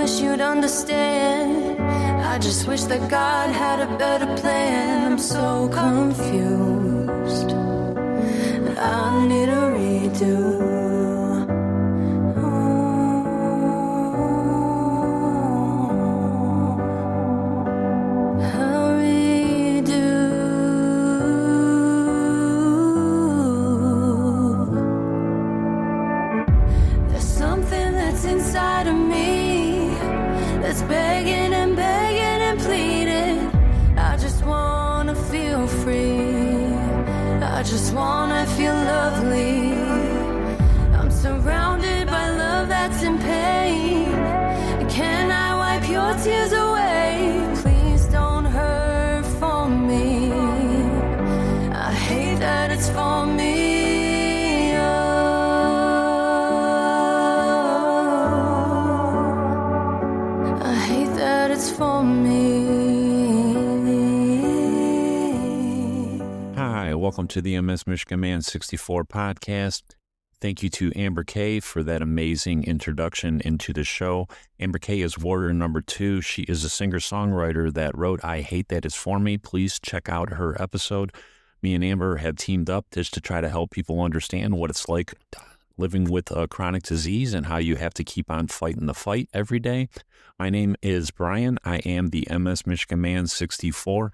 wish you'd understand. I just wish that God had a better plan. I'm so confused. I need a redo. Inside of me that's begging and begging and pleading. I just wanna feel free. I just wanna feel lovely. I'm surrounded by love that's in pain. Can I wipe your tears away? Please don't hurt for me. I hate that it's for me. It's for me. Hi, welcome to the MS Michigan Man 64 podcast. Thank you to Amber K for that amazing introduction into the show. Amber K is warrior number 2. She is a singer-songwriter that wrote I Hate That It's For Me. Please check out her episode. Me and Amber have teamed up just to try to help people understand what it's like living with a chronic disease and how you have to keep on fighting the fight every day. My name is Brian. I am the MS Michigan Man 64.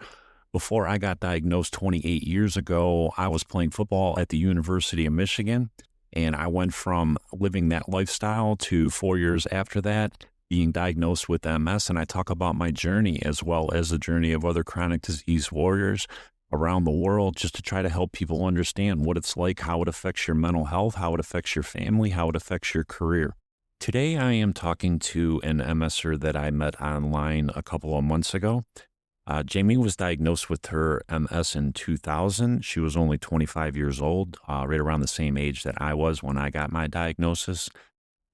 Before I got diagnosed 28 years ago, I was playing football at the University of Michigan, and I went from living that lifestyle to 4 years after that being diagnosed with MS, and I talk about my journey as well as the journey of other chronic disease warriors around the world, just to try to help people understand what it's like, how it affects your mental health, how it affects your family, how it affects your career. Today, I am talking to an MSer that I met online a couple of months ago. Jamie was diagnosed with her MS in 2000. She was only 25 years old, right around the same age that I was when I got my diagnosis.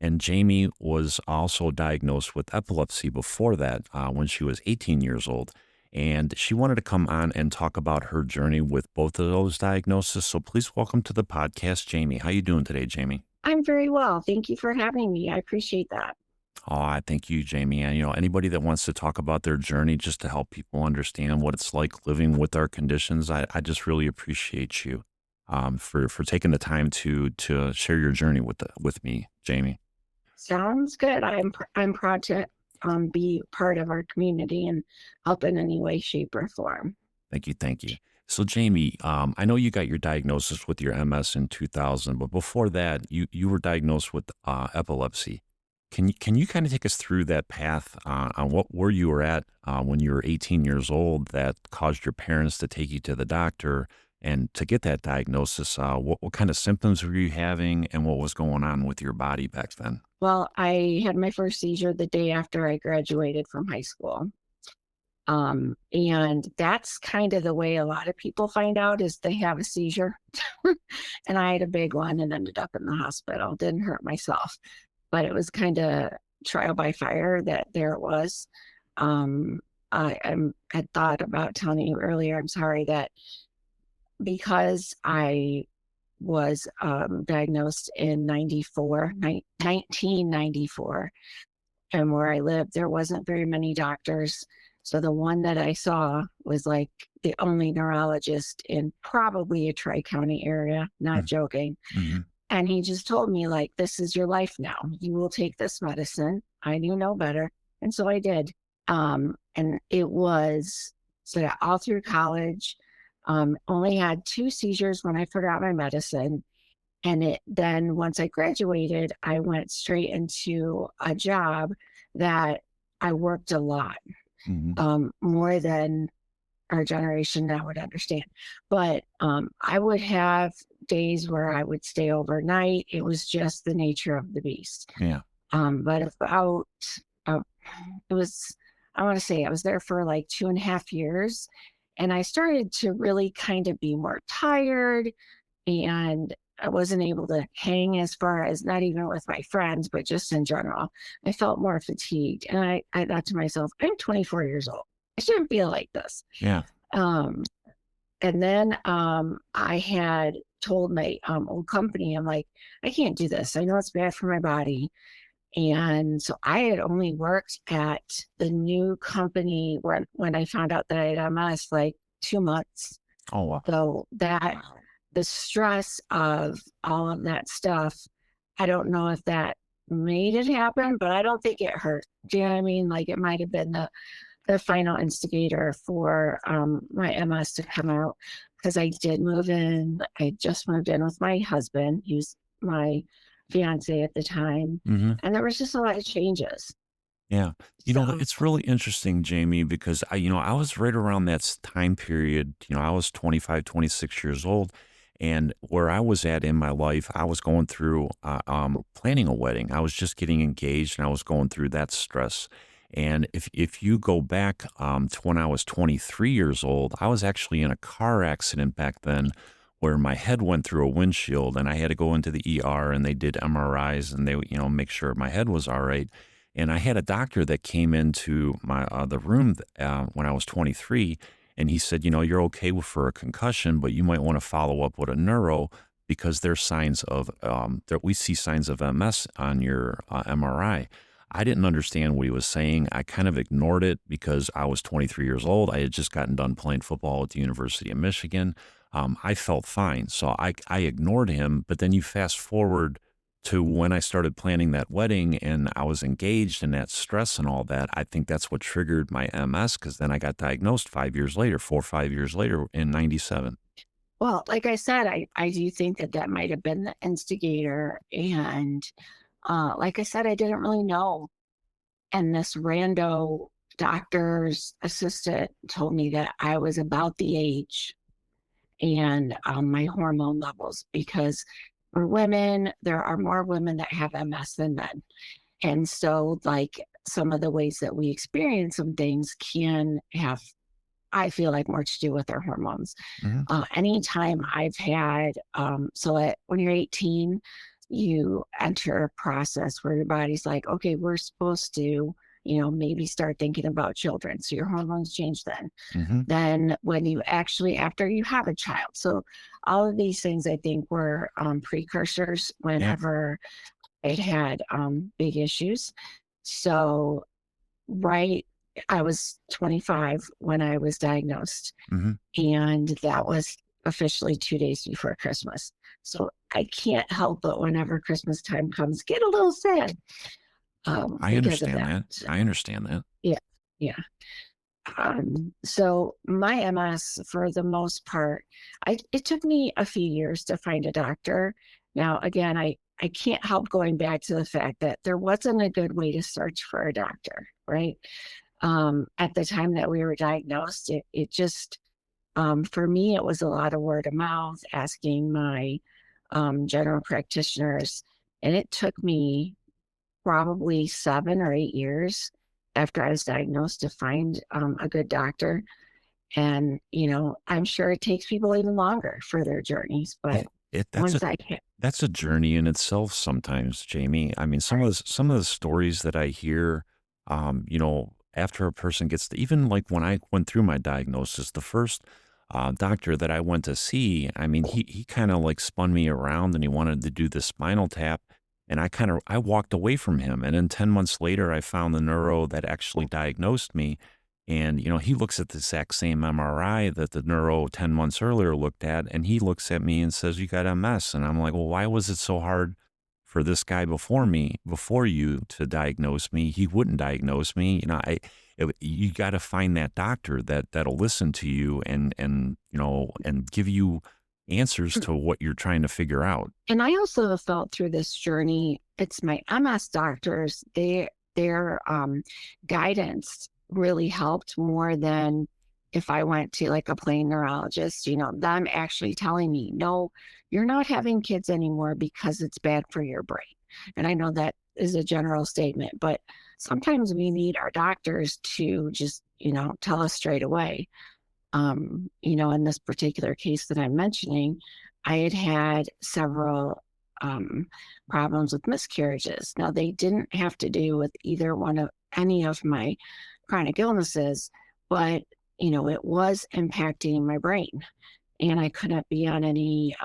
And Jamie was also diagnosed with epilepsy before that, when she was 18 years old. And she wanted to come on and talk about her journey with both of those diagnoses. So please welcome to the podcast, Jamie. How you doing today, Jamie? I'm very well. Thank you for having me. I appreciate that. Oh, I thank you, Jamie. And, anybody that wants to talk about their journey just to help people understand what it's like living with our conditions, I just really appreciate you for taking the time to share your journey with me, Jamie. Sounds good. I'm proud to be part of our community and help in any way, shape, or form. Thank you. So, Jamie, I know you got your diagnosis with your MS in 2000, but before that, you were diagnosed with epilepsy. Can you kind of take us through that path on where you were at when you were 18 years old that caused your parents to take you to the doctor and to get that diagnosis? What kind of symptoms were you having, and what was going on with your body back then? Well, I had my first seizure the day after I graduated from high school. And that's kind of the way a lot of people find out, is they have a seizure. And I had a big one and ended up in the hospital. Didn't hurt myself, but it was kind of trial by fire that there it was. I had thought about telling you earlier, I'm sorry, that because I was diagnosed in 1994, and where I lived, there wasn't very many doctors. So the one that I saw was like the only neurologist in probably a tri-county area, not joking. Mm-hmm. And he just told me, like, this is your life now. You will take this medicine. I knew no better. And so I did. And it was, so all through college, only had 2 seizures when I forgot my medicine. And then once I graduated, I went straight into a job that I worked a lot, more than our generation now would understand. But I would have days where I would stay overnight. It was just the nature of the beast. Yeah. But about, I want to say I was there for like 2.5 years. And I started to really kind of be more tired, and I wasn't able to hang as far as, not even with my friends, but just in general. I felt more fatigued. And I thought to myself, I'm 24 years old. I shouldn't feel like this. Yeah. And then I had told my old company, I'm like, I can't do this. I know it's bad for my body. And so I had only worked at the new company when I found out that I had MS like 2 months. Oh, wow. So that the stress of all of that stuff, I don't know if that made it happen, but I don't think it hurt. Do you know what I mean? Like it might have been the final instigator for my MS to come out, because I did move in. I just moved in with my husband. He was my fiance at the time. Hmm. And there was just a lot of changes. Yeah. So, It's really interesting, Jamie, because I was right around that time period. I was 25, 26 years old. And where I was at in my life, I was going through planning a wedding. I was just getting engaged and I was going through that stress. And if you go back to when I was 23 years old, I was actually in a car accident back then where my head went through a windshield and I had to go into the ER and they did MRIs and they, make sure my head was all right. And I had a doctor that came into my the room when I was 23, and he said, you're okay for a concussion, but you might want to follow up with a neuro because there's signs of that we see signs of MS on your MRI. I didn't understand what he was saying. I kind of ignored it because I was 23 years old. I had just gotten done playing football at the University of Michigan. I felt fine, so I ignored him. But then you fast forward to when I started planning that wedding and I was engaged and that stress and all that. I think that's what triggered my MS, because then I got diagnosed 5 years later, 4 or 5 years later in 97. well, like I said, I do think that might have been the instigator. And like I said, I didn't really know. And this rando doctor's assistant told me that I was about the age and my hormone levels, because for women, there are more women that have MS than men. And so, like, some of the ways that we experience some things can have, I feel like, more to do with our hormones. Hmm. Anytime I've had, when you're 18, you enter a process where your body's like, okay, we're supposed to, maybe start thinking about children. So your hormones change then. Hmm. Then when you actually, after you have a child. So all of these things I think were precursors Yeah. whenever it had big issues. So, right, I was 25 when I was diagnosed, Hmm. and that was officially 2 days before Christmas. So I can't help but whenever Christmas time comes, get a little sad I because of understand that. that. So, I understand that. yeah, yeah. So my MS, for the most part, it took me a few years to find a doctor. Now, again, I can't help going back to the fact that there wasn't a good way to search for a doctor, right? At the time that we were diagnosed, it just, for me, it was a lot of word of mouth, asking my general practitioners. And it took me probably 7 or 8 years after I was diagnosed to find a good doctor. And, I'm sure it takes people even longer for their journeys, Yeah, but that's once I can, a journey in itself sometimes, Jamie. I mean, some of the stories that I hear, after a person gets even like when I went through my diagnosis, the first doctor that I went to see, I mean, he kind of like spun me around and he wanted to do the spinal tap. And I walked away from him. And then 10 months later, I found the neuro that actually diagnosed me. And, he looks at the exact same MRI that the neuro 10 months earlier looked at. And he looks at me and says, you got MS. And I'm like, well, why was it so hard for this guy before you to diagnose me? He wouldn't diagnose me. You got to find that doctor that'll listen to you and give you answers to what you're trying to figure out. and I also have felt through this journey, it's my MS doctors, their guidance really helped more than if I went to like a plain neurologist, them actually telling me, no, you're not having kids anymore because it's bad for your brain. And I know that is a general statement, but sometimes we need our doctors to just, tell us straight away. In this particular case that I'm mentioning, I had had several problems with miscarriages. Now, they didn't have to do with either one of any of my chronic illnesses, but it was impacting my brain, and I couldn't be on any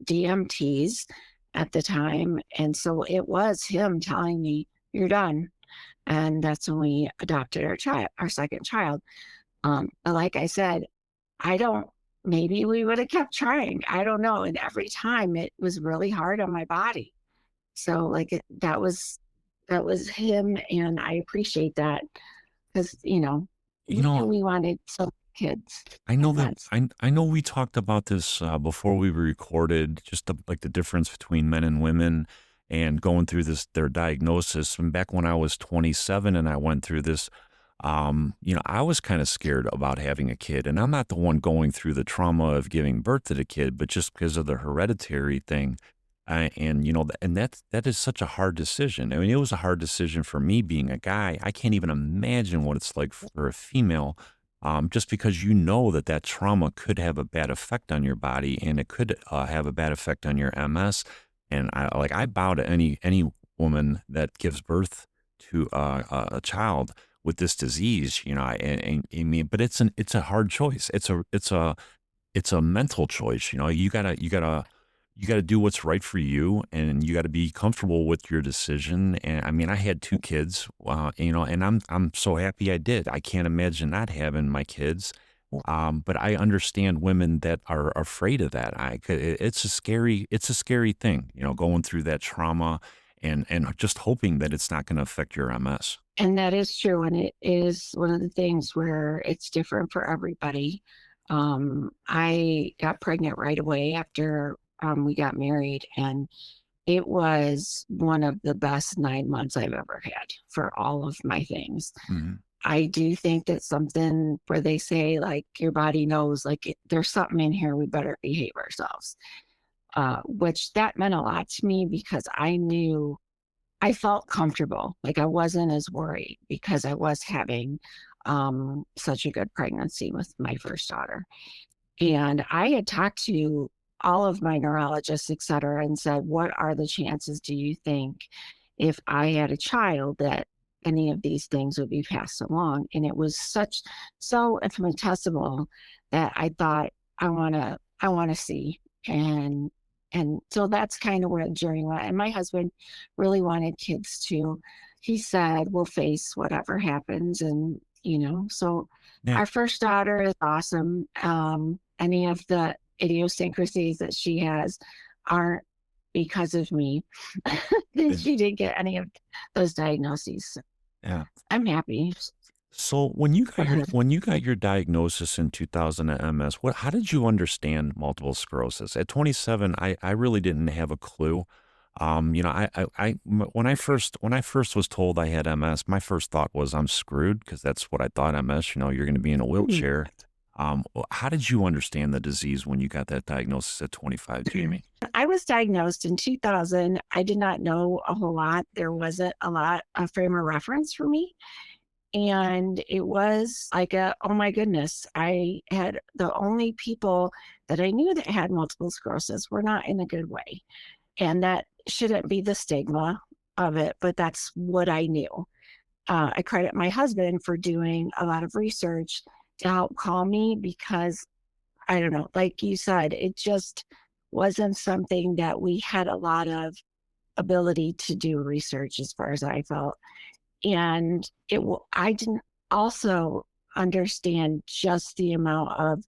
DMTs at the time. And so it was him telling me, "You're done." And that's when we adopted our second child. But like I said, I don't, maybe we would have kept trying. I don't know. And every time it was really hard on my body. So like that was him. And I appreciate that because, You we knew know, we wanted some kids I know and that that's, I know we talked about this before we recorded, just like the difference between men and women and going through their diagnosis. And back when I was 27 and I went through this, I was kind of scared about having a kid. And I'm not the one going through the trauma of giving birth to the kid, but just because of the hereditary thing. And that is such a hard decision. I mean, it was a hard decision for me being a guy. I can't even imagine what it's like for a female, just because that trauma could have a bad effect on your body and it could have a bad effect on your MS. And I bow to any woman that gives birth to a child with this disease. And I mean, but it's a hard choice. It's a mental choice. You gotta do what's right for you, and you got to be comfortable with your decision. And I mean, I had two kids, and I'm so happy I did. I can't imagine not having my kids. But I understand women that are afraid of that. It's a scary thing, going through that trauma and just hoping that it's not going to affect your MS. and that is true. And it is one of the things where it's different for everybody. I got pregnant right away after we got married, and it was one of the best 9 months I've ever had for all of my things. Mhm. I do think that something where they say like your body knows like there's something in here, we better behave ourselves. Which that meant a lot to me because I knew I felt comfortable, like I wasn't as worried because I was having such a good pregnancy with my first daughter. And I had talked to all of my neurologists, et cetera, and said, what are the chances do you think if I had a child that any of these things would be passed along? And it was so infinitesimal that I thought, I want to see. And so that's kind of where the journey went. And my husband really wanted kids too. He said, we'll face whatever happens. And, so Yeah. our first daughter is awesome. Any of the idiosyncrasies that she has aren't because of me. She didn't get any of those diagnoses. So Yeah. I'm happy So when you for got your her. when you got your diagnosis in 2000 at MS, how did you understand multiple sclerosis? At 27, I really didn't have a clue. When I first was told I had MS, my first thought was I'm screwed because that's what I thought MS. You're going to be in a wheelchair. How did you understand the disease when you got that diagnosis at 25, Jamie? I was diagnosed in 2000. I did not know a whole lot. There wasn't a lot of frame of reference for me. And it was like oh my goodness, I had the only people that I knew that had multiple sclerosis were not in a good way. And that shouldn't be the stigma of it, but that's what I knew. I credit my husband for doing a lot of research to help calm me because I don't know, like you said, it just wasn't something that we had a lot of ability to do research as far as I felt. And I didn't also understand just the amount of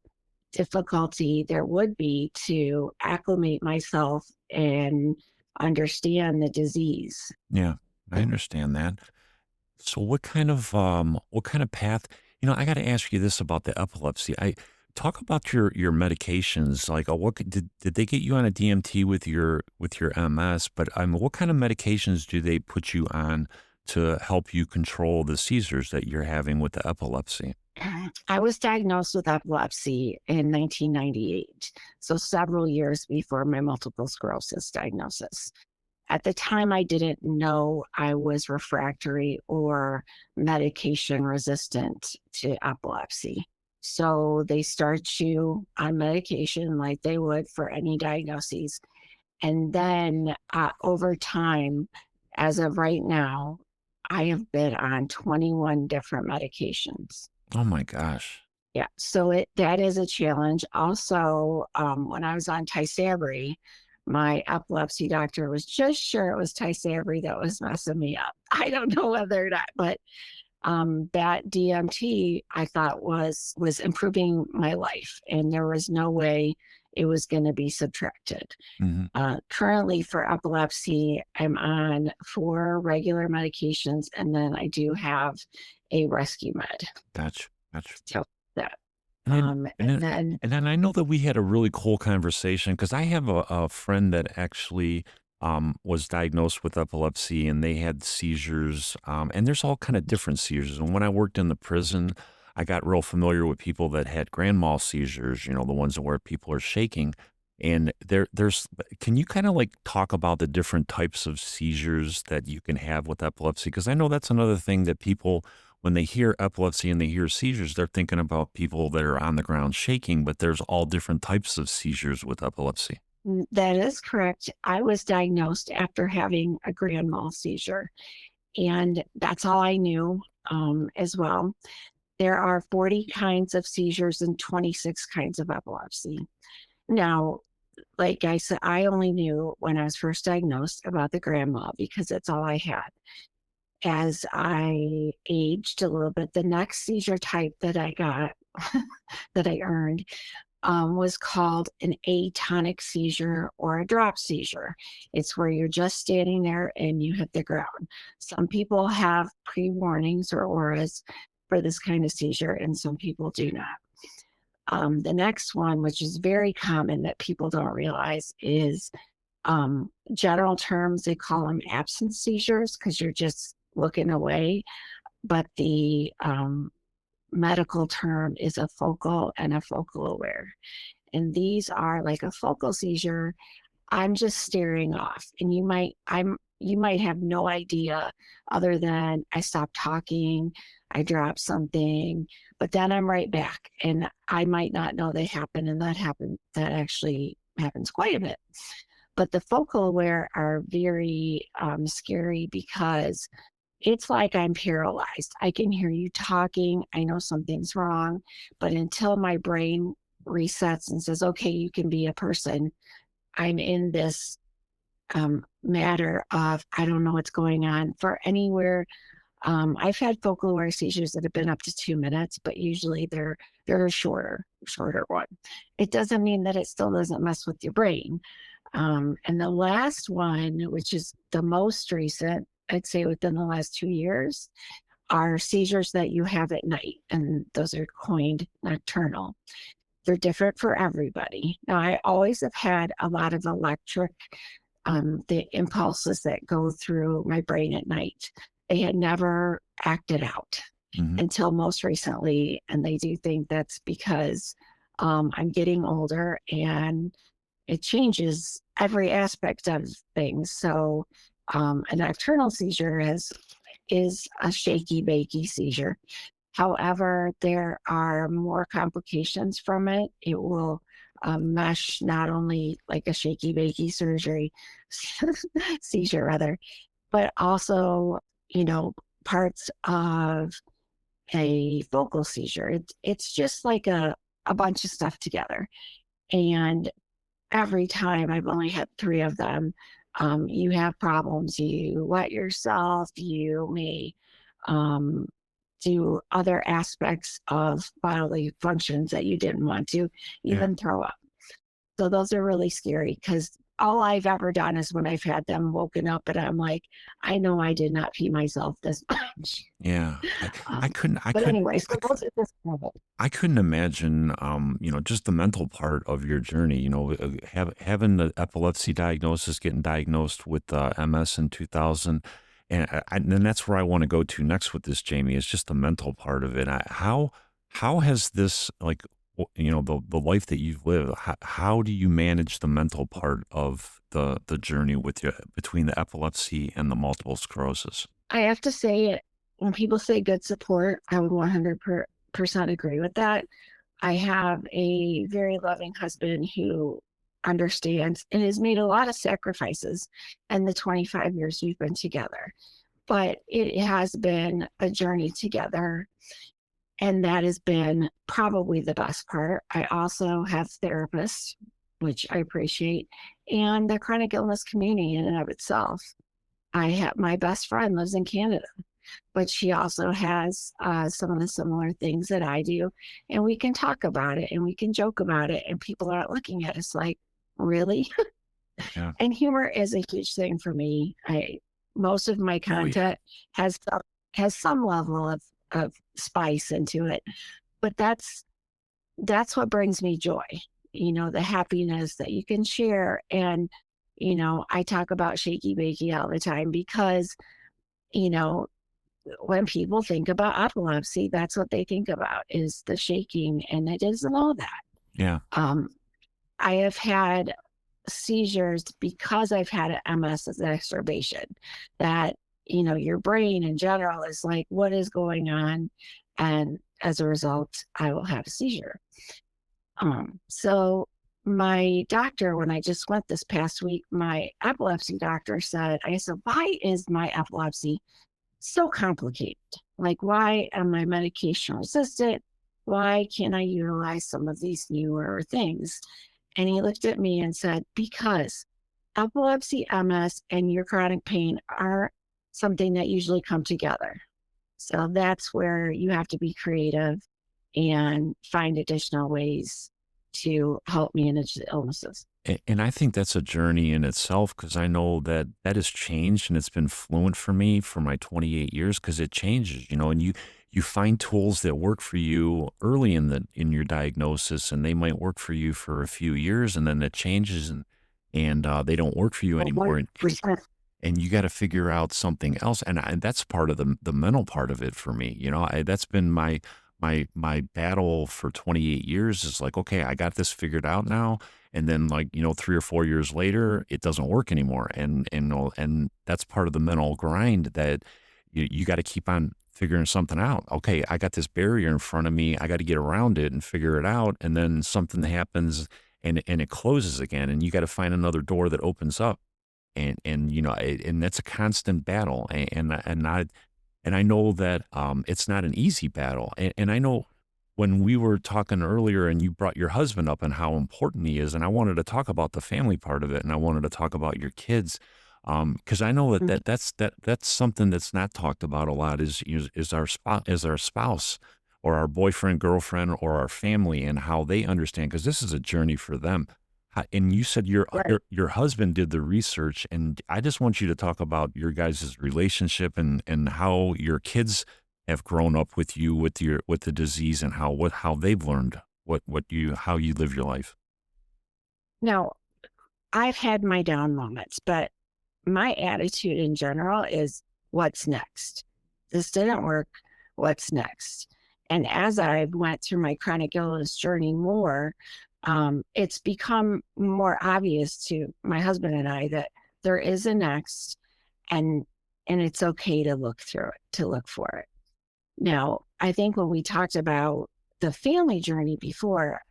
difficulty there would be to acclimate myself and understand the disease. Yeah, I understand that. So what kind of path, I got to ask you this about the epilepsy. I talk about your medications, like did they get you on a DMT with your MS, but what kind of medications do they put you on to help you control the seizures that you're having with the epilepsy? I was diagnosed with epilepsy in 1998, so several years before my multiple sclerosis diagnosis. At the time, I didn't know I was refractory or medication resistant to epilepsy. So they start you on medication like they would for any diagnoses. And then over time, as of right now, I have been on 21 different medications. Oh my gosh. Yeah, so that is a challenge. Also, when I was on Tysabri, my epilepsy doctor was just sure it was Tysabri that was messing me up. I don't know whether or not, but that DMT I thought was improving my life, and there was no way it was going to be subtracted. Currently for epilepsy, I'm on 4 regular medications, and then I do have a rescue med. Gotcha. So that, And then I know that we had a really cool conversation because I have a friend that actually was diagnosed with epilepsy, and they had seizures. And there's all kind of different seizures. And when I worked in the prison, I got real familiar with people that had grand mal seizures, the ones where people are shaking. And can you kind of like talk about the different types of seizures that you can have with epilepsy? Because I know that's another thing that people, when they hear epilepsy and they hear seizures, they're thinking about people that are on the ground shaking, but there's all different types of seizures with epilepsy. That is correct. I was diagnosed after having a grand mal seizure, and that's all I knew as well. There are 40 kinds of seizures and 26 kinds of epilepsy. Now, like I said, I only knew when I was first diagnosed about the grand mal because that's all I had. As I aged a little bit, the next seizure type that I got, that I earned, was called an atonic seizure or a drop seizure. It's where you're just standing there and you hit the ground. Some people have pre-warnings or auras for this kind of seizure, and some people do not. The next one, which is very common that people don't realize, is general terms, they call them absence seizures because you're just looking away. But the medical term is a focal and a focal aware. And these are like a focal seizure. I'm just staring off, and you might have no idea other than I stopped talking, I dropped something, but then I'm right back, and I might not know they happen, and that actually happens quite a bit. But the focal aware are very scary because it's like I'm paralyzed. I can hear you talking. I know something's wrong, but until my brain resets and says, okay, you can be a person, I'm in this matter of, I don't know what's going on for anywhere. I've had focal aware seizures that have been up to 2 minutes, but usually they're a shorter one. It doesn't mean that it still doesn't mess with your brain. And the last one, which is the most recent, I'd say within the last 2 years, are seizures that you have at night, and those are coined nocturnal. They're different for everybody. Now, I always have had a lot of electric, the impulses that go through my brain at night. They had never acted out until most recently, and they do think that's because I'm getting older and it changes every aspect of things. So a nocturnal seizure is a shaky, bakey seizure. However, there are more complications from it. It will mesh not only like a shaky, bakey seizure rather, but also, parts of a focal seizure. It's just like a bunch of stuff together. And every time, I've only had 3 of them, you have problems. You wet yourself. You may do other aspects of bodily functions that you didn't want to, even throw up. So those are really scary because all I've ever done is when I've had them woken up and I'm like, I know I did not pee myself this much. Yeah. I couldn't imagine, just the mental part of your journey, having the epilepsy diagnosis, getting diagnosed with MS in 2000. And that's where I want to go to next with this, Jamie, is just the mental part of it. How has this, like, the life that you've lived, how do you manage the mental part of the journey with you between the epilepsy and the multiple sclerosis? I have to say, when people say good support, I would 100% agree with that. I have a very loving husband who understands and has made a lot of sacrifices in the 25 years we've been together. But it has been a journey together, and that has been probably the best part. I also have therapists which I appreciate, and the chronic illness community in and of itself. I have my best friend lives in Canada, but she also has some of the similar things that I do. And we can talk about it and we can joke about it. And people aren't looking at us like, really? Yeah. And humor is a huge thing for me. Most of my Oh, yeah. content has some level of spice into it, but that's what brings me joy. The happiness that you can share. And I talk about shaky bakey all the time because you know when people think about epilepsy, that's what they think about is the shaking, and it isn't all that. Yeah. Um, I have had seizures because I've had an MS exacerbation that, your brain in general is like, what is going on? And as a result, I will have a seizure. So my doctor, when I just went this past week, my epilepsy doctor I said, why is my epilepsy so complicated? Like, why am I medication resistant? Why can't I utilize some of these newer things? And he looked at me and said, because epilepsy, MS, and your chronic pain are something that usually come together. So that's where you have to be creative and find additional ways to help manage the illnesses. And I think that's a journey in itself because I know that that has changed and it's been fluent for me for my 28 years because it changes, and you find tools that work for you early in your diagnosis and they might work for you for a few years and then it changes and they don't work for you anymore. And 100%. and you got to figure out something else. And that's part of the mental part of it for me. That's been my battle for 28 years is like, okay, I got this figured out now. And then 3 or 4 years later, it doesn't work anymore. And that's part of the mental grind that you got to keep on figuring something out. Okay, I got this barrier in front of me. I got to get around it and figure it out. And then something happens and it closes again. And you got to find another door that opens up. And that's a constant battle. And I know that it's not an easy battle. And I know when we were talking earlier and you brought your husband up and how important he is, and I wanted to talk about the family part of it, and I wanted to talk about your kids, because I know that's something that's not talked about a lot is our spouse or our boyfriend, girlfriend, or our family and how they understand, because this is a journey for them. And you said Right. your husband did the research, and I just want you to talk about your guys' relationship and how your kids have grown up with you with the disease and how they've learned how you live your life. Now, I've had my down moments, but my attitude in general is what's next? This didn't work. What's next? And as I went through my chronic illness journey more, it's become more obvious to my husband and I that there is a next, and it's okay to look through it, to look for it. Now, I think when we talked about the family journey before,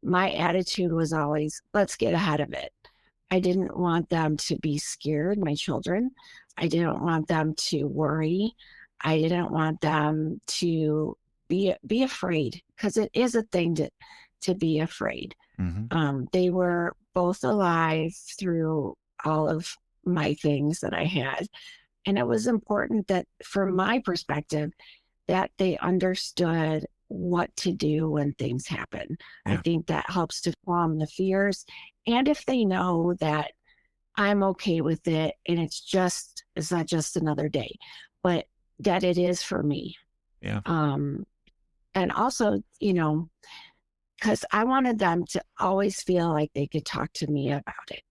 my attitude was always, let's get ahead of it. I didn't want them to be scared, my children. I didn't want them to worry. I didn't want them to be afraid, because it is a thing to be afraid. Mm-hmm. They were both alive through all of my things that I had. And it was important that, from my perspective, that they understood what to do when things happen. I Yeah. think that helps to calm the fears. And if they know that I'm okay with it and it's not just another day, but that it is for me. Yeah. And also, because I wanted them to always feel like they could talk to me about it.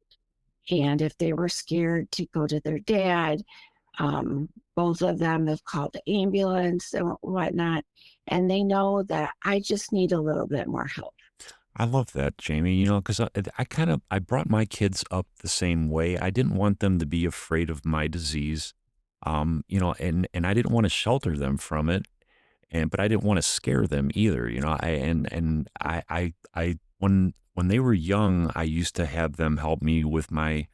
And if they were scared, to go to their dad. Both of them have called the ambulance and whatnot, and they know that I just need a little bit more help. I love that, Jamie, because I brought my kids up the same way. I didn't want them to be afraid of my disease, and I didn't want to shelter them from it, but I didn't want to scare them either, when they were young, I used to have them help me with my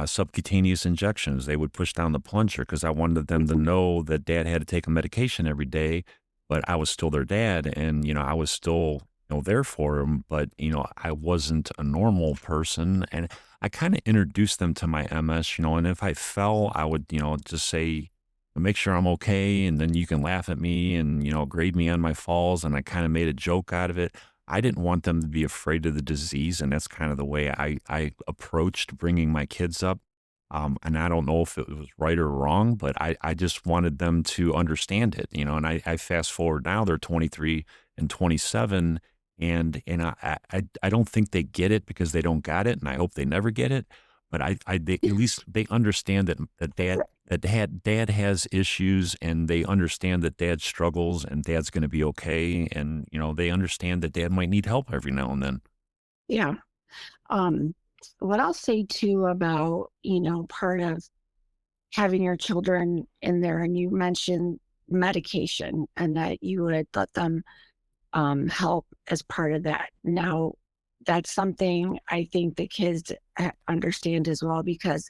subcutaneous injections. They would push down the plunger because I wanted them to know that dad had to take a medication every day, but I was still their dad. And, I was still there for them, but, I wasn't a normal person. And I kind of introduced them to my MS, and if I fell, I would, just say, make sure I'm okay. And then you can laugh at me and, grade me on my falls. And I kind of made a joke out of it. I didn't want them to be afraid of the disease. And that's kind of the way I approached bringing my kids up. And I don't know if it was right or wrong, but I just wanted them to understand it, and I fast forward now, they're 23 and 27, and I don't think they get it because they don't got it, and I hope they never get it. But they, at least they understand that dad has issues, and they understand that dad struggles, and dad's going to be okay, and they understand that dad might need help every now and then. Yeah. Um, what I'll say too about, part of having your children in there, and you mentioned medication and that you would let them help as part of that. Now, that's something I think the kids understand as well, because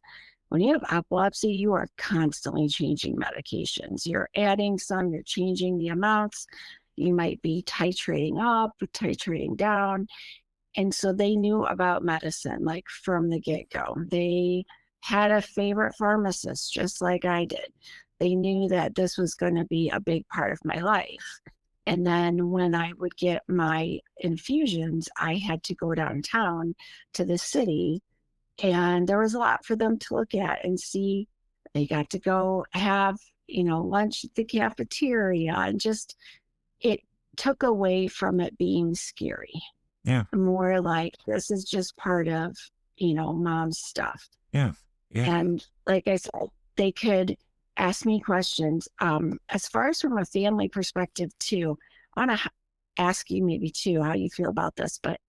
when you have epilepsy, you are constantly changing medications. You're adding some, you're changing the amounts. You might be titrating up, titrating down. And so they knew about medicine, like from the get-go. They had a favorite pharmacist, just like I did. They knew that this was going to be a big part of my life. And then when I would get my infusions, I had to go downtown to the city, and there was a lot for them to look at and see. They got to go have, lunch at the cafeteria, and just, it took away from it being scary. Yeah. More like, this is just part of, mom's stuff. Yeah. Yeah. And like I said, they could ask me questions. As far as from a family perspective too, I want to ask you maybe too, how you feel about this, but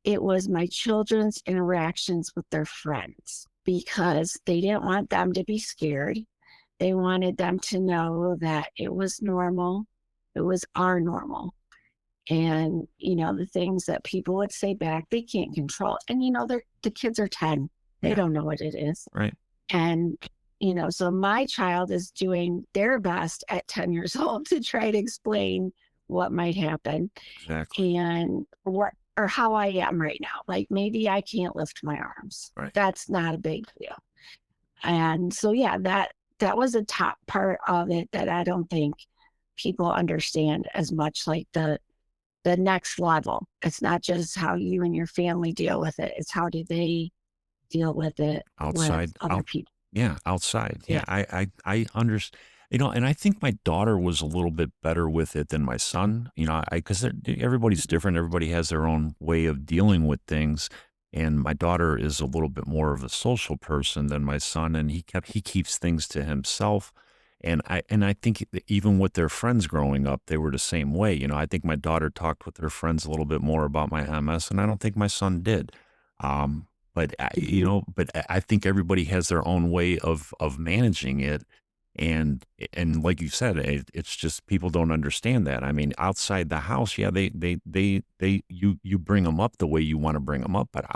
it was my children's interactions with their friends, because they didn't want them to be scared. They wanted them to know that it was normal. It was our normal. And, the things that people would say back, they can't control. And, the kids are 10. They don't know what it is. Right. And, so my child is doing their best at 10 years old to try to explain what might happen. Exactly. And or how I am right now. Like, maybe I can't lift my arms. Right. That's not a big deal. And so, yeah, that was a top part of it that I don't think people understand as much, like the next level. It's not just how you and your family deal with it. It's how do they deal with it Outside, with other people. Yeah, outside. Yeah, I understand. And I think my daughter was a little bit better with it than my son. Because everybody's different. Everybody has their own way of dealing with things. And my daughter is a little bit more of a social person than my son, and he keeps things to himself. And I think that even with their friends growing up, they were the same way. I think my daughter talked with her friends a little bit more about my MS, and I don't think my son did. But I think everybody has their own way of managing it, and like you said, it's just people don't understand that. I mean, outside the house, yeah, you bring them up the way you want to bring them up, but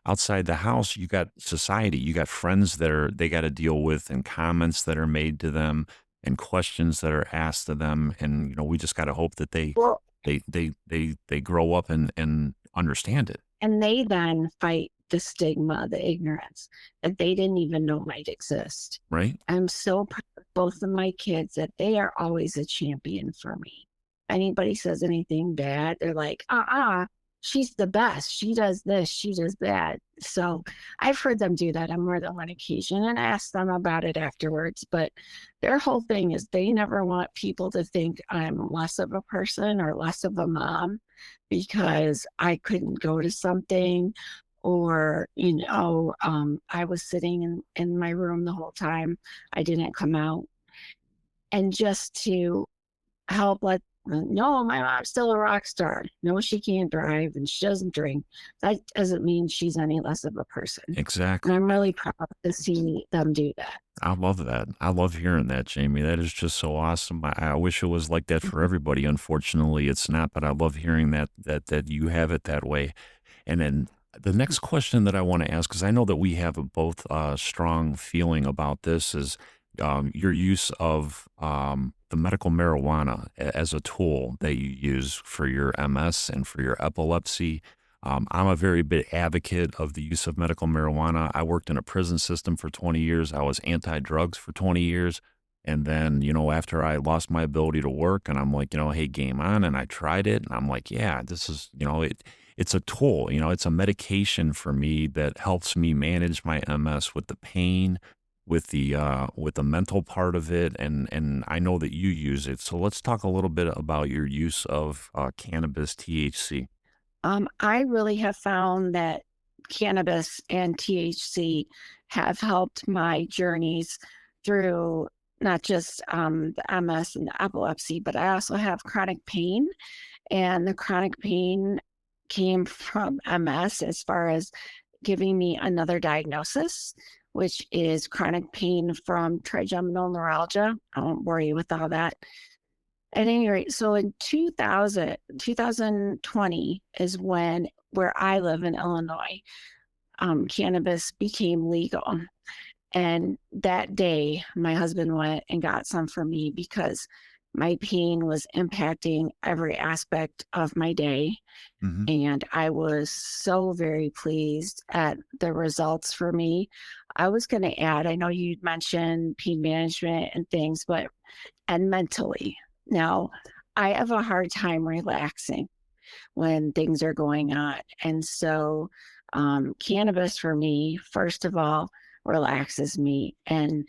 outside the house, you got society, you got friends that they got to deal with, and comments that are made to them, and questions that are asked of them, and we just got to hope that they grow up and understand it. And they then fight the stigma, the ignorance that they didn't even know might exist. Right. I'm so proud of both of my kids that they are always a champion for me. Anybody says anything bad, they're like, she's the best. She does this, she does that. So I've heard them do that on more than one occasion, and ask them about it afterwards. But their whole thing is they never want people to think I'm less of a person or less of a mom because I couldn't go to something, or, I was sitting in my room the whole time. I didn't come out. And just to help no, my mom's still a rock star. No, she can't drive and she doesn't drink. That doesn't mean she's any less of a person. Exactly. And I'm really proud to see them do that. I love that. I love hearing that, Jamie. That is just so awesome. I wish it was like that for everybody. Unfortunately, it's not, but I love hearing that you have it that way. And then the next question that I want to ask, because I know that we have both strong feeling about this, is your use of the medical marijuana as a tool that you use for your MS and for your epilepsy. I'm a very big advocate of the use of medical marijuana. I worked in a prison system for 20 years. I was anti-drugs for 20 years. And then, after I lost my ability to work and I'm like, hey, game on. And I tried it and I'm like, yeah, this is, it's a tool, it's a medication for me that helps me manage my MS with the pain, with the mental part of it. And I know that you use it. So let's talk a little bit about your use of cannabis THC. I really have found that cannabis and THC have helped my journeys through not just the MS and the epilepsy, but I also have chronic pain. And the chronic pain came from MS as far as giving me another diagnosis, which is chronic pain from trigeminal neuralgia. I won't bore you with all that. At any rate, so in 2020 is when, where I live in Illinois, cannabis became legal. And that day, my husband went and got some for me because my pain was impacting every aspect of my day. Hmm. And I was so very pleased at the results for me. I was going to add, I know you mentioned pain management and things, and mentally. Now, I have a hard time relaxing when things are going on. And so, cannabis for me, first of all, relaxes me. And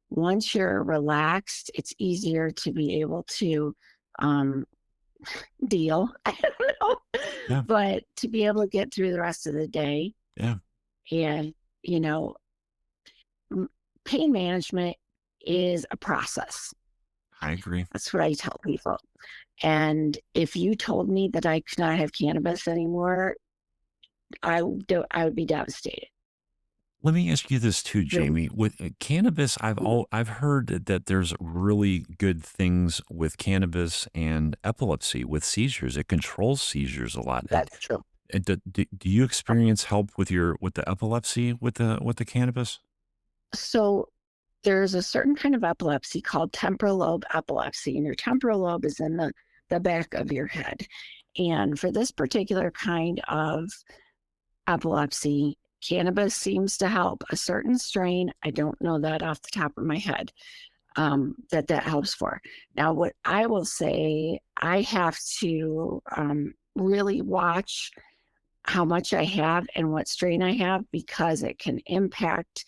once you're relaxed, it's easier to be able to um, deal. I don't know, Yeah. but to be able to get through the rest of the day. Yeah. And, you know, pain management is a process. I agree. That's what I tell people. And if you told me that I could not have cannabis anymore, I would be devastated. Let me ask you this too, Jamie. With cannabis, I've heard that there's really good things with cannabis and epilepsy with seizures. It controls seizures a lot. That's true. Do you experience help with the epilepsy with the cannabis? So there's a certain kind of epilepsy called temporal lobe epilepsy, and your temporal lobe is in the back of your head. And for this particular kind of epilepsy, cannabis seems to help a certain strain. I don't know that off the top of my head, that helps for. Now, what I will say, I have to really watch how much I have and what strain I have, because it can impact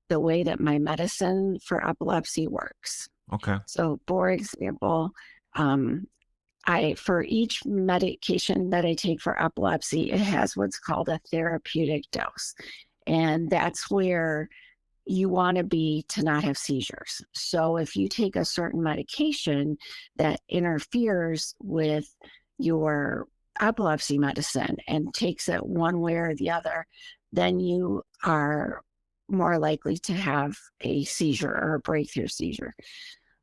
the way that my medicine for epilepsy works. Okay. So, for example, for each medication that I take for epilepsy, it has what's called a therapeutic dose. And that's where you want to be to not have seizures. So if you take a certain medication that interferes with your epilepsy medicine and takes it one way or the other, then you are more likely to have a seizure or a breakthrough seizure.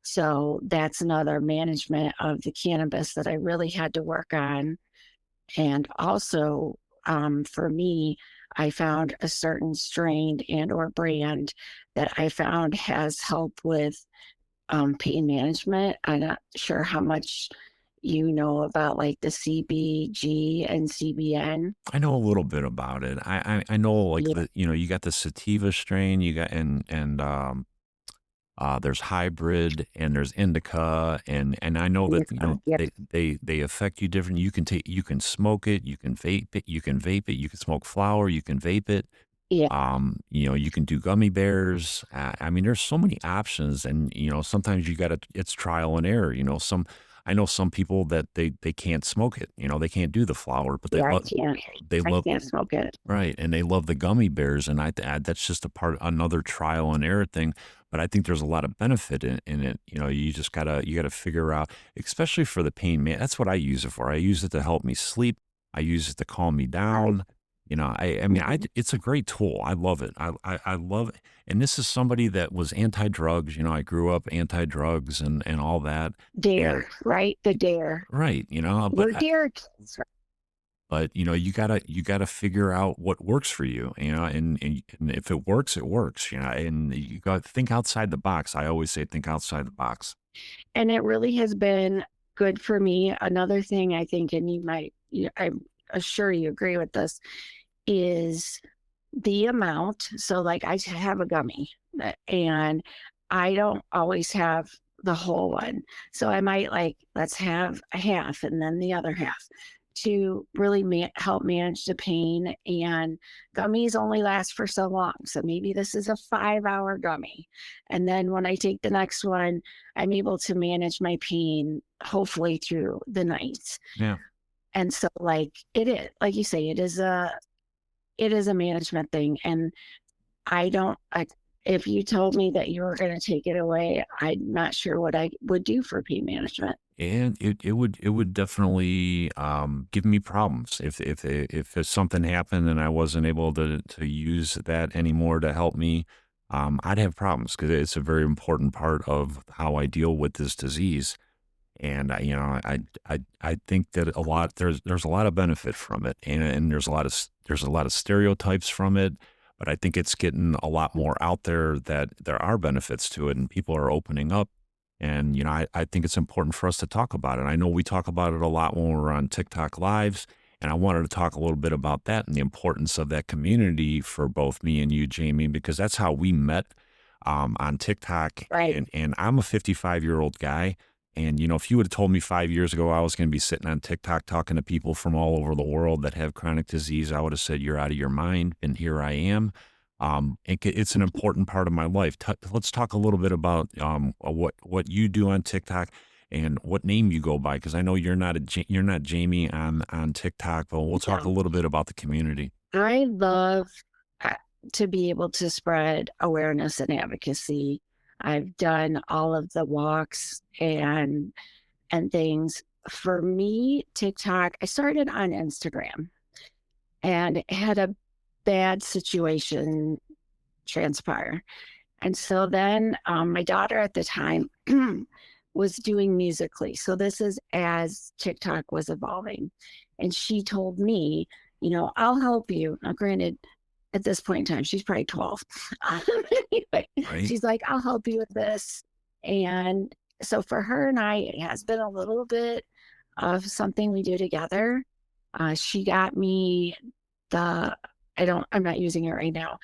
So that's another management of the cannabis that I really had to work on. And also, for me, I found a certain strain and or brand that I found has helped with pain management. I'm not sure how much you know about like the CBG and CBN. I know a little bit about it. I know like Yeah. you got the sativa strain, you got and there's hybrid and there's indica and I know that Yep. they affect you different. You can smoke it, you can vape it, you can smoke flower, you can vape it. Yeah. You can do gummy bears. I mean, there's so many options, and sometimes it's trial and error. I know some people that they can't smoke it. They can't do the flower, but Yeah, I can't. they I love can't smoke it. right, and they love the gummy bears, and that's just another trial and error thing. But I think there's a lot of benefit in it. You just gotta figure out, especially for the pain, man. That's what I use it for. I use it to help me sleep. I use it to calm me down. I mean, it's a great tool. I love it. I love it. And this is somebody that was anti-drugs. I grew up anti-drugs and all that. Dare, right? The dare. Right. We're But dare kids, right? But you gotta figure out what works for you, and if it works, it works, and you got to think outside the box. I always say think outside the box. And it really has been good for me. Another thing I think, and I'm sure you agree with this, is the amount. So like I have a gummy and I don't always have the whole one. So I might let's have a half and then the other half to really help manage the pain. And gummies only last for so long. So maybe this is a 5-hour gummy. And then when I take the next one, I'm able to manage my pain, hopefully through the night. Yeah. And so it is, like you say, it is a management thing. And if you told me that you were going to take it away, I'm not sure what I would do for pain management. And it would definitely give me problems if something happened and I wasn't able to use that anymore to help me. I'd have problems because it's a very important part of how I deal with this disease. And I think that there's a lot of benefit from it, and there's a lot of stereotypes from it. But I think it's getting a lot more out there that there are benefits to it, and people are opening up. And I think it's important for us to talk about it. I know we talk about it a lot when we're on TikTok lives, and I wanted to talk a little bit about that and the importance of that community for both me and you, Jamie, because that's how we met on TikTok. Right. And I'm a 55-year-old guy. And, if you would have told me 5 years ago I was going to be sitting on TikTok talking to people from all over the world that have chronic disease, I would have said, you're out of your mind. And here I am. It's an important part of my life. Let's talk a little bit about what you do on TikTok and what name you go by, because I know you're not Jamie on TikTok, but we'll talk a little bit about the community. I love to be able to spread awareness and advocacy. I've done all of the walks and things. For me, TikTok, I started on Instagram and had a bad situation transpire. And so then my daughter at the time was doing Musically. So this is as TikTok was evolving. And she told me, I'll help you. Now, granted, at this point in time, she's probably 12. Anyway, Right. she's like, I'll help you with this. And so for her and I, it has been a little bit of something we do together. She got me I'm not using it right now,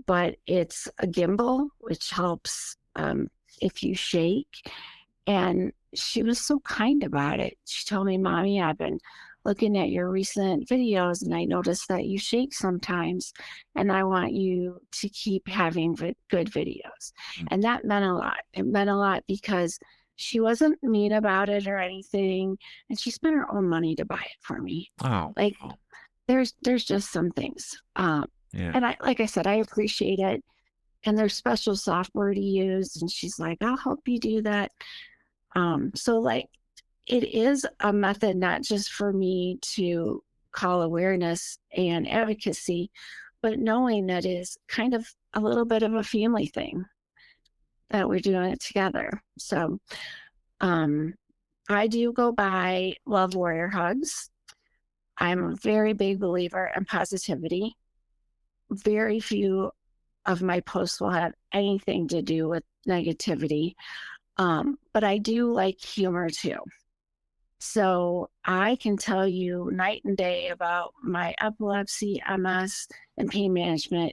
but it's a gimbal, which helps if you shake. And she was so kind about it. She told me, Mommy, I've been looking at your recent videos and I noticed that you shake sometimes and I want you to keep having good videos. And that meant a lot. It meant a lot because she wasn't mean about it or anything. And she spent her own money to buy it for me. Oh, There's just some things. yeah. And like I said, I appreciate it. And there's special software to use. And she's like, I'll help you do that. So it is a method, not just for me to call awareness and advocacy, but knowing that is kind of a little bit of a family thing that we're doing it together. So I do go by Love Warrior Hugs. I'm a very big believer in positivity. Very few of my posts will have anything to do with negativity. But I do like humor too. So I can tell you night and day about my epilepsy, MS, and pain management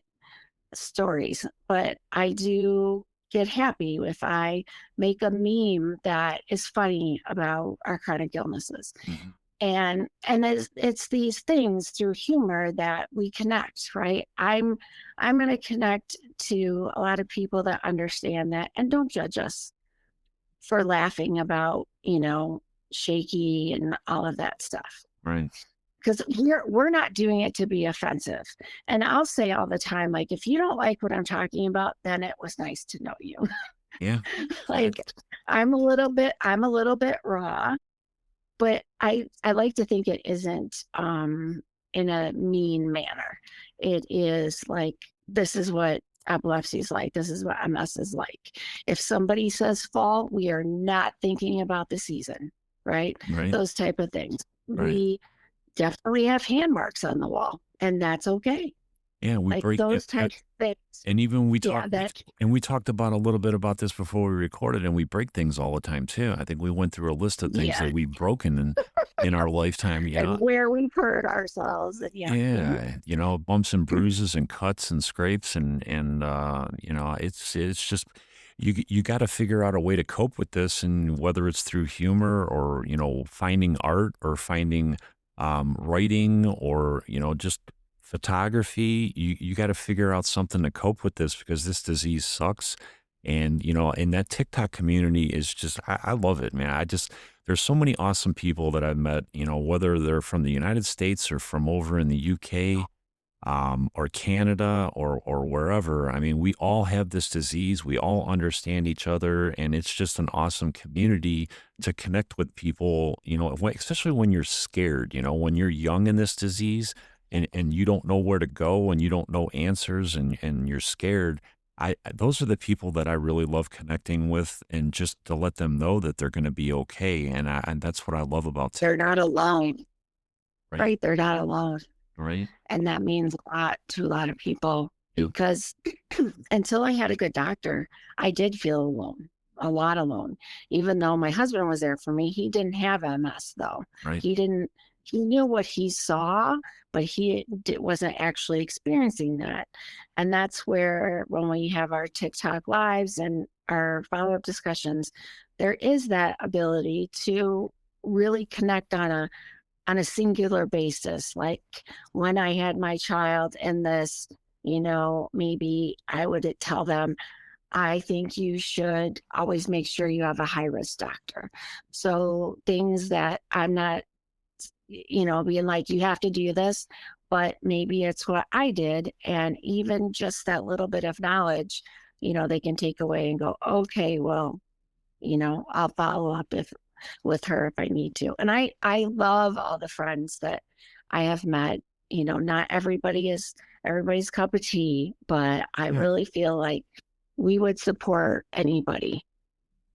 stories, but I do get happy if I make a meme that is funny about our chronic illnesses. Mm-hmm. And it's these things through humor that we connect, right? I'm going to connect to a lot of people that understand that and don't judge us for laughing about, shaky and all of that stuff. Right. Because we're not doing it to be offensive. And I'll say all the time, if you don't like what I'm talking about, then it was nice to know you. Yeah. I'm a little bit raw, but I like to think it isn't in a mean manner. It is this is what epilepsy is like. This is what MS is like. If somebody says fall, we are not thinking about the season, right? Right. Those type of things. Right. definitely have hand marks on the wall, and that's okay. Yeah, we Like break it. those types of things. And even we Yeah, talked, that and we talked about a little bit about this before we recorded, and we break things all the time too. I think we went through a list of things yeah, that we've broken in our lifetime. and where we've hurt ourselves. And yeah. Mhm. Yeah, bumps and bruises and cuts and scrapes and it's just you got to figure out a way to cope with this, and whether it's through humor or finding art or finding writing or just photography, you got to figure out something to cope with this, because this disease sucks. And and that TikTok community is just, I love it, man. There's so many awesome people that I've met, whether they're from the United States or from over in the UK, or Canada or wherever. I mean, we all have this disease. We all understand each other, and it's just an awesome community to connect with people, especially when you're scared, when you're young in this disease, and you don't know where to go and you don't know answers, and you're scared. Those are the people that I really love connecting with, and just to let them know that they're going to be okay. And that's what I love about They're not alone, right, right? They're not alone. right. And that means a lot to a lot of people, Yep. because until I had a good doctor, I did feel alone, a lot alone. Even though my husband was there for me, he didn't have MS though. Right. He knew what he saw, but wasn't actually experiencing that. And that's where, when we have our TikTok lives and our follow-up discussions, there is that ability to really connect on a singular basis. Like when I had my child in this, maybe I would tell them, I think you should always make sure you have a high risk doctor. So things that I'm not, being like, you have to do this, but maybe it's what I did. And even just that little bit of knowledge, they can take away and go, okay, well, I'll follow up with her if I need to. And I love all the friends that I have met. Not everybody is everybody's cup of tea, but I Yeah. really feel like we would support anybody.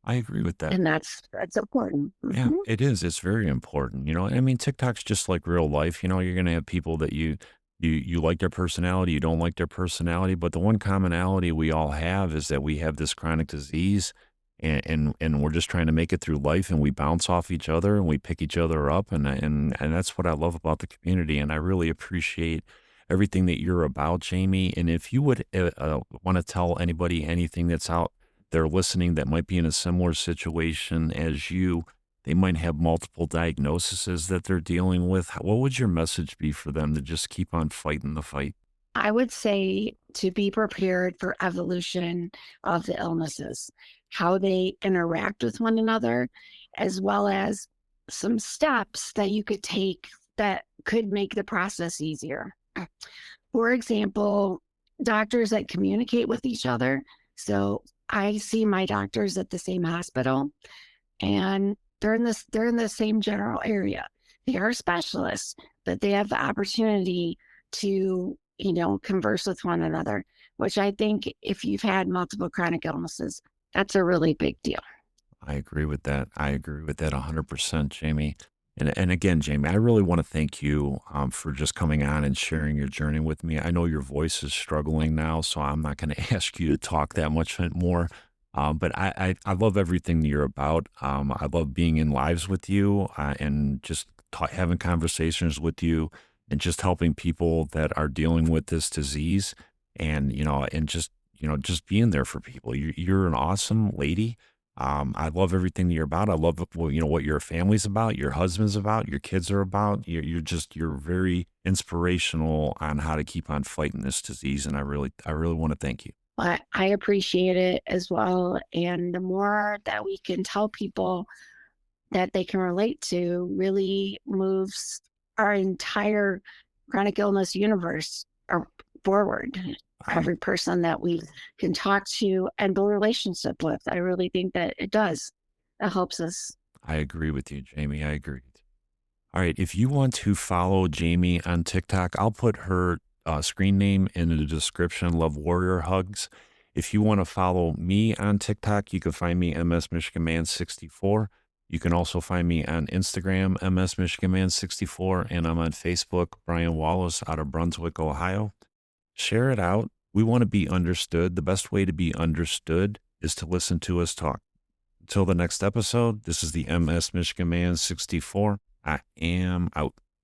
I agree with that. And that's important. Yeah, Mhm. it is. It's very important. I mean, TikTok's just like real life. You're gonna have people that you like their personality, you don't like their personality, but the one commonality we all have is that we have this chronic disease, and we're just trying to make it through life, and we bounce off each other and we pick each other up, and that's what I love about the community, and I really appreciate everything that you're about, Jamie. And if you would want to tell anybody anything that's out there listening that might be in a similar situation as you, they might have multiple diagnoses that they're dealing with, what would your message be for them to just keep on fighting the fight? I would say to be prepared for evolution of the illnesses, how they interact with one another, as well as some steps that you could take that could make the process easier. For example, doctors that communicate with each other. So I see my doctors at the same hospital, and they're in the same general area. They are specialists, but they have the opportunity to, converse with one another, which I think if you've had multiple chronic illnesses, that's a really big deal. I agree with that. I agree with that 100%, Jamie. And again, Jamie, I really want to thank you for just coming on and sharing your journey with me. I know your voice is struggling now, so I'm not going to ask you to talk that much more. But I love everything that you're about. I love being in lives with you, and just having conversations with you, and just helping people that are dealing with this disease, and just being there for people. You're an awesome lady. I love everything that you're about. I love what your family's about, your husband's about, your kids are about. You're very inspirational on how to keep on fighting this disease, and I really want to thank you. But I appreciate it as well. And the more that we can tell people that they can relate to, really moves our entire chronic illness universe forward. Every person that we can talk to and build a relationship with, I really think that it does. That helps us. I agree with you, Jamie. I agree. All right. If you want to follow Jamie on TikTok, I'll put her screen name in the description. Love Warrior Hugs. If you want to follow me on TikTok, you can find me MS Michigan Man 64. You can also find me on Instagram, MS Michigan Man 64, and I'm on Facebook, Brian Wallace out of Brunswick, Ohio. Share it out. We want to be understood. The best way to be understood is to listen to us talk. Until the next episode, this is the MS Michigan Man 64. I am out.